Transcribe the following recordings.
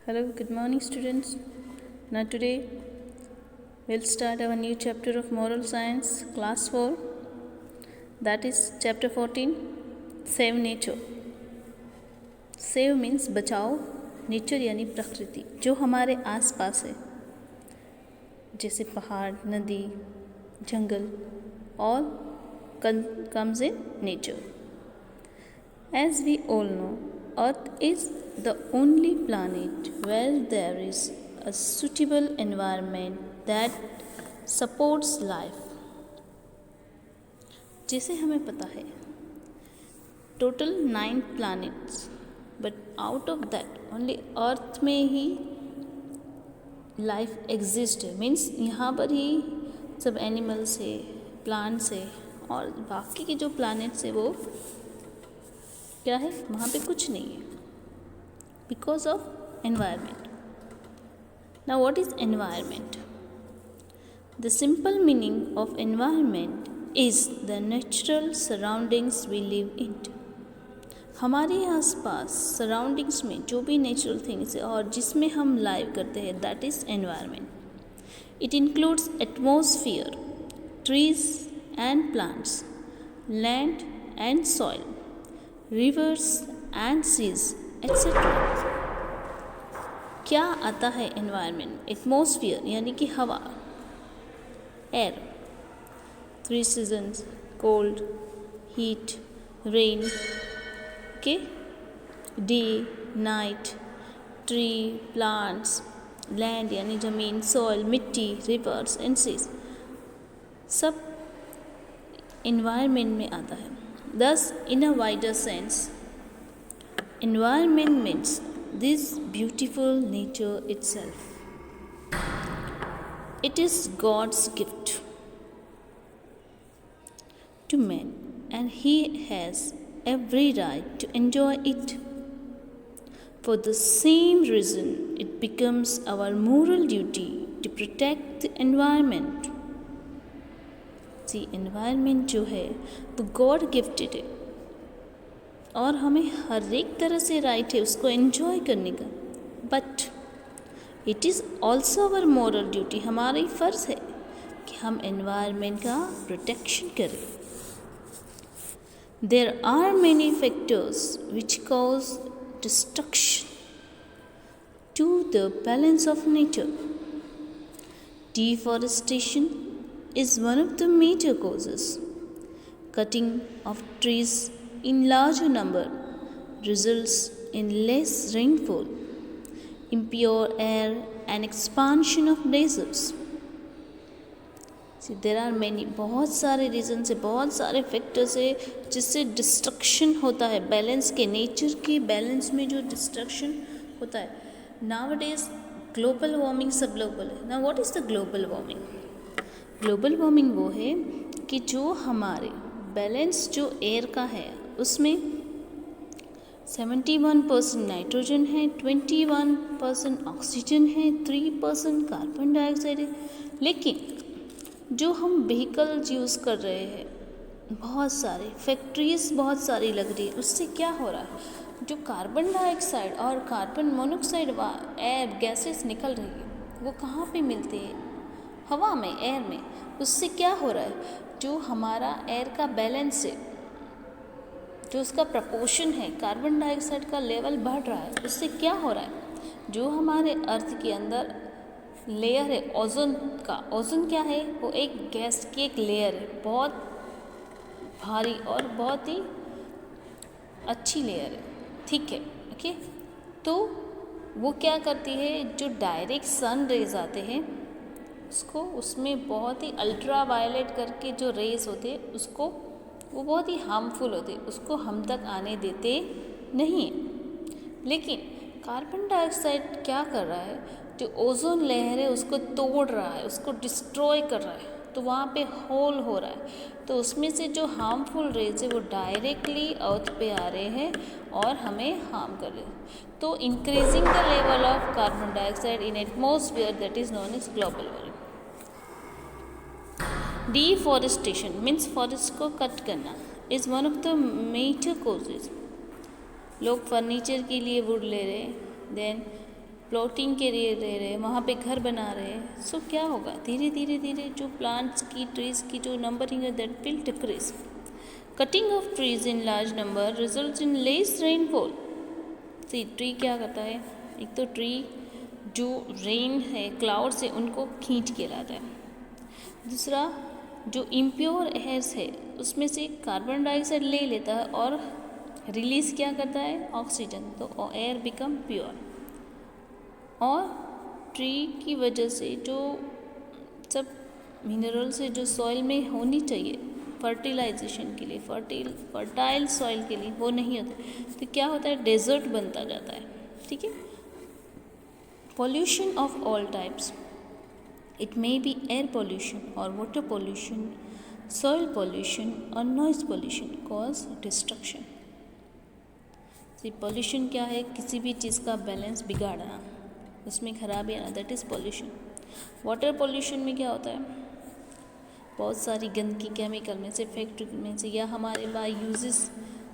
Hello, good morning, students. Now, today we'll start our new chapter of Moral Science, Class 4. That is Chapter 14 Save Nature. Save means बचाओ, nature यानी प्रकृति जो हमारे आसपास है, जैसे पहाड़, नदी, जंगल, all comes in nature. As we all know, Earth is the only planet where there is a suitable environment that supports life. जैसे हमें पता है total 9 planets, but out of that only Earth में ही लाइफ एग्जिस्ट है. Means यहाँ पर ही सब animals है, प्लांट्स है, और बाकी के जो प्लैनेट्स है वो क्या है, वहाँ पे कुछ नहीं है because of environment. Now what is environment? The simple meaning of environment is the natural surroundings we live in. हमारे आसपास सराउंडिंग्स में जो भी नेचुरल थिंग्स है और जिसमें हम लाइव करते हैं, that is environment. It includes atmosphere, trees and plants, land and soil, rivers and seas etc. क्या आता है एनवायरनमेंट? एटमॉस्फेयर यानी कि हवा, air, 3 seasons, cold, heat, rain, okay, day, night, tree, plants, land यानी ज़मीन, सॉइल मिट्टी, रिवर्स एंड सीज, सब एनवायरनमेंट में आता है. Thus, in a wider sense, environment means this beautiful nature itself. It is God's gift to man, and he has every right to enjoy it. For the same reason, it becomes our moral duty to protect the environment. Environment जो है वो God gifted है और हमें हर एक तरह से right है उसको एंजॉय करने का. But it is also our moral duty, हमारी फ़र्ज़ है कि हम एनवायरनमेंट का प्रोटेक्शन करें. There are many factors which cause destruction to the balance of nature. Deforestation is one of the major causes. Cutting of trees in larger number results in less rainfall, impure air and expansion of deserts. See, there are many, बहुत सारे regions है, बहुत सारे factors है जिससे destruction होता है, balance के, नेचर के बैलेंस में जो डिस्ट्रक्शन होता है. नाउअडेज ग्लोबल वार्मिंग सब लोग बोले. Now what is the global warming? Global warming वो है कि जो हमारे बैलेंस जो एयर का है उसमें 71% नाइट्रोजन है, 21% ऑक्सीजन है, 3% कार्बन डाइऑक्साइड है. लेकिन जो हम व्हीकल्स यूज़ कर रहे हैं, बहुत सारे फैक्ट्रीज बहुत सारी लग रही है, उससे क्या हो रहा है, जो कार्बन डाइऑक्साइड और कार्बन मोनोऑक्साइड एयर गैसेस निकल रही है वो कहाँ पे मिलती है? हवा में, एयर में. उससे क्या हो रहा है, जो हमारा एयर का बैलेंस है, जो उसका प्रपोर्शन है, कार्बन डाइऑक्साइड का लेवल बढ़ रहा है. उससे क्या हो रहा है, जो हमारे अर्थ के अंदर लेयर है ओजोन का, ओजोन क्या है, वो एक गैस की एक लेयर है, बहुत भारी और बहुत ही अच्छी लेयर है, ठीक है, ओके. तो वो क्या करती है, जो डायरेक्ट सन रेज आते हैं उसको, उसमें बहुत ही अल्ट्रा वायलेट करके जो रेज होते हैं उसको, वो बहुत ही हार्मफुल होते हैं, उसको हम तक आने देते नहीं है. लेकिन कार्बन डाइऑक्साइड क्या कर रहा है, जो ओजोन लेयर है उसको तोड़ रहा है, उसको डिस्ट्रॉय कर रहा है, तो वहाँ पे होल हो रहा है. तो उसमें से जो हार्मफुल रेज है वो डायरेक्टली अर्थ पे आ रहे हैं और हमें हार्म कर रहे हैं. तो increasing the level of carbon dioxide in atmosphere, that is known as global warming. Deforestation means forest को कट करना is one of the major causes. लोग फर्नीचर के लिए वुड ले रहे हैं, देन प्लॉटिंग के लिए रह रहे हैं, वहाँ पे घर बना रहे हैं, सो क्या होगा, धीरे धीरे धीरे जो प्लांट्स की ट्रीज की जो नंबरिंग है that will decrease. Cutting of trees in large number result in less rainfall. See tree क्या करता है, एक तो ट्री जो रेन है क्लाउड से उनको खींच के लाता है. दूसरा जो इम्प्योर एयर्स है उसमें से कार्बन डाइऑक्साइड ले लेता है और रिलीज़ क्या करता है, ऑक्सीजन, तो एयर बिकम प्योर. और ट्री की वजह से जो सब मिनरल से जो सॉइल में होनी चाहिए फर्टिलाइजेशन के लिए, फर्टाइल सॉइल के लिए, वो नहीं होते, तो क्या होता है, डेजर्ट बनता जाता है. ठीक है. Pollution of all types. It may be air pollution or water pollution, soil pollution or noise pollution cause destruction. See, pollution क्या है, किसी भी चीज़ का बैलेंस बिगाड़ना, उसमें खराबी आना, that is pollution. Water pollution में क्या होता है, बहुत सारी गंदगी केमिकल में से, फैक्ट्री में से, या हमारे बाय यूजेस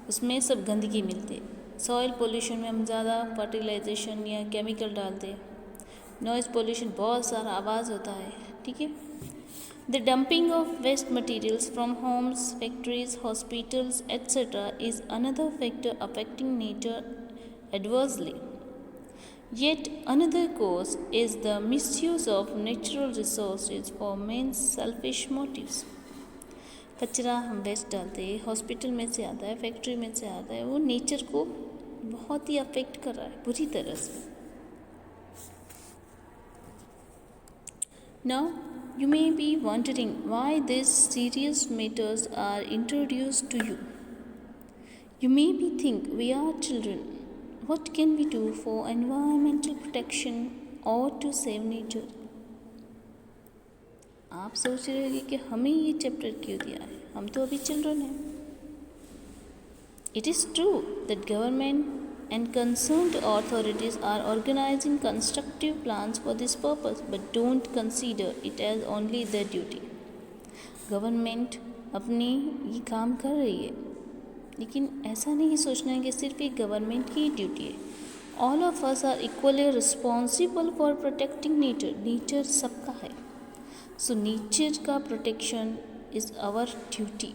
उसमें सब गंदगी मिलती है. सॉइल पोल्यूशन में हम ज़्यादा फर्टिलाइजेशन या केमिकल डालते हैं. नॉइज़ पोल्यूशन, बहुत सारा आवाज़ होता है. ठीक है. The dumping of waste materials from homes, factories, hospitals etcetera is another factor affecting nature adversely. Yet another cause is the misuse of natural resources for men selfish motives. कचरा हम waste डालते हैं, हॉस्पिटल में से आता है, factory में से आता है, वो नेचर को बहुत ही अफेक्ट कर रहा है बुरी तरह से. Now, you may be wondering why these serious matters are introduced to you. You may be think we are children. What can we do for environmental protection or to save nature? आप सोच रहे होंगे कि हमें ये chapter क्यों दिया है, हम तो अभी चिल्ड्रन हैं. It is true that government and concerned authorities are organizing constructive plans for this purpose, but don't consider it as only their duty. Government अपनी ये काम कर रही है, लेकिन ऐसा नहीं सोचना है कि सिर्फ एक गवर्नमेंट की ड्यूटी है. All of us are equally responsible for protecting nature. Nature सबका है, सो नेचर का protection is our duty.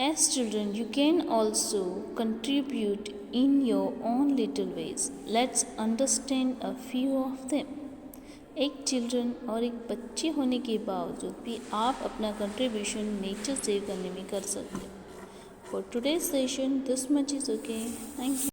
As children, you can also contribute in your own little ways. Let's understand a few of them. एक children और एक बच्चे होने के बावजूद भी आप अपना कंट्रीब्यूशन नेचर सेव करने में कर सकते हैं. For today's session, this much is okay. Thank you.